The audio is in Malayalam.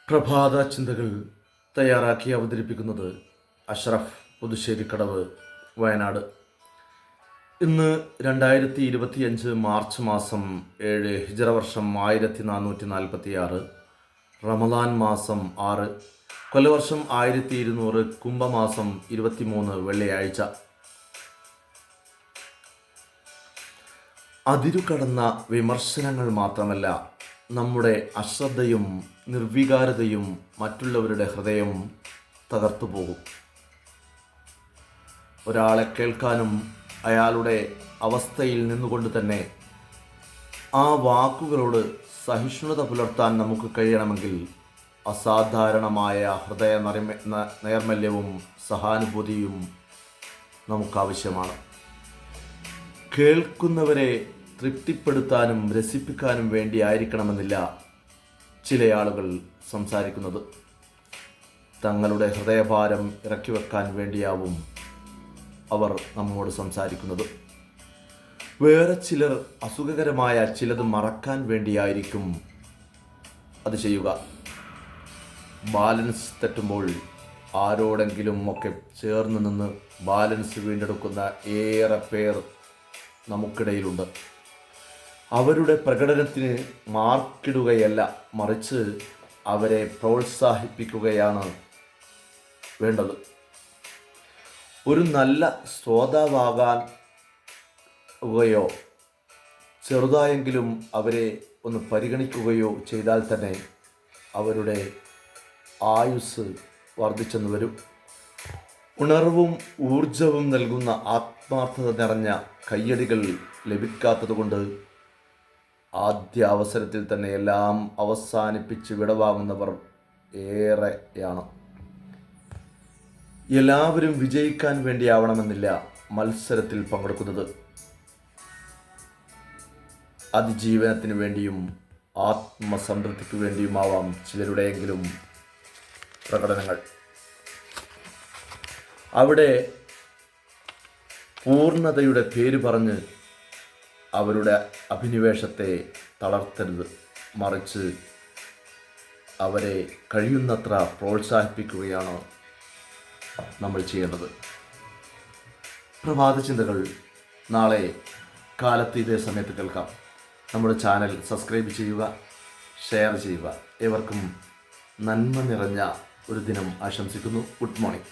പ്രഭാത ചിന്തകൾ തയ്യാറാക്കി അവതരിപ്പിക്കുന്നത് അഷ്റഫ് പുതുശ്ശേരിക്കടവ്, വയനാട്. ഇന്ന് 2025 മാർച്ച് മാസം 7, ഹിജ്റ വർഷം 1446, റമദാൻ മാസം 6, കൊല്ലവർഷം 1200, കുംഭമാസം 23, വെള്ളിയാഴ്ച. അതിരുകടന്ന വിമർശനങ്ങൾ മാത്രമല്ല, നമ്മുടെ അശ്രദ്ധയും നിർവികാരതയും മറ്റുള്ളവരുടെ ഹൃദയം തകർത്തുപോകും. ഒരാളെ കേൾക്കാനും അയാളുടെ അവസ്ഥയിൽ നിന്നുകൊണ്ട് തന്നെ ആ വാക്കുകളോട് സഹിഷ്ണുത പുലർത്താൻ നമുക്ക് കഴിയണമെങ്കിൽ അസാധാരണമായ ഹൃദയ നൈർമല്യവും സഹാനുഭൂതിയും നമുക്കാവശ്യമാണ്. കേൾക്കുന്നവരെ തൃപ്തിപ്പെടുത്താനും രസിപ്പിക്കാനും വേണ്ടി ആയിരിക്കണമെന്നില്ല ചില ആളുകൾ സംസാരിക്കുന്നത്. തങ്ങളുടെ ഹൃദയഭാരം ഇറക്കി വെക്കാൻ വേണ്ടിയാവും അവർ നമ്മോട് സംസാരിക്കുന്നത്. വേറെ ചിലർ അസുഖകരമായ ചിലത് മറക്കാൻ വേണ്ടിയായിരിക്കും അത് ചെയ്യുക. ബാലൻസ് തെറ്റുമ്പോൾ ആരോടെങ്കിലും ഒക്കെ ചേർന്ന് നിന്ന് ബാലൻസ് വീണ്ടെടുക്കുന്ന ഏറെ പേർ നമുക്കിടയിലുണ്ട്. അവരുടെ പ്രകടനത്തിന് മാർക്കിടുകയല്ല, മറിച്ച് അവരെ പ്രോത്സാഹിപ്പിക്കുകയാണ് വേണ്ടത്. ഒരു നല്ല ശ്രോതാവാകാൻ ചെറുതായെങ്കിലും അവരെ ഒന്ന് പരിഗണിക്കുകയോ ചെയ്താൽ തന്നെ അവരുടെ ആയുസ് വർദ്ധിച്ചെന്ന് വരും. ഉണർവും ഊർജവും നൽകുന്ന ആത്മാർത്ഥത നിറഞ്ഞ കയ്യടികൾ ലഭിക്കാത്തതുകൊണ്ട് ആദ്യ അവസരത്തിൽ തന്നെ എല്ലാം അവസാനിപ്പിച്ച് വിടവാങ്ങുന്നവർ ഏറെയാണ്. എല്ലാവരും വിജയിക്കാൻ വേണ്ടിയാവണമെന്നില്ല മത്സരത്തിൽ പങ്കെടുക്കുന്നത്. അതിജീവനത്തിന് വേണ്ടിയും ആത്മസംതൃപ്തിക്ക് വേണ്ടിയുമാവാം ചിലരുടെയെങ്കിലും പ്രകടനങ്ങൾ. അവിടെ പൂർണ്ണതയുടെ പേര് പറഞ്ഞ് അവരുടെ അഭിനിവേശത്തെ തളർത്തരുത്, മറിച്ച് അവരെ കഴിയുന്നത്ര പ്രോത്സാഹിപ്പിക്കുകയാണ് നമ്മൾ ചെയ്യേണ്ടത്. പ്രഭാത ചിന്തകൾ നാളെ കാലത്ത് ഇതേ സമയത്ത് കേൾക്കാം. നമ്മുടെ ചാനൽ സബ്സ്ക്രൈബ് ചെയ്യുക, ഷെയർ ചെയ്യുക. ഏവർക്കും നന്മ നിറഞ്ഞ ഒരു ദിനം ആശംസിക്കുന്നു. Good morning.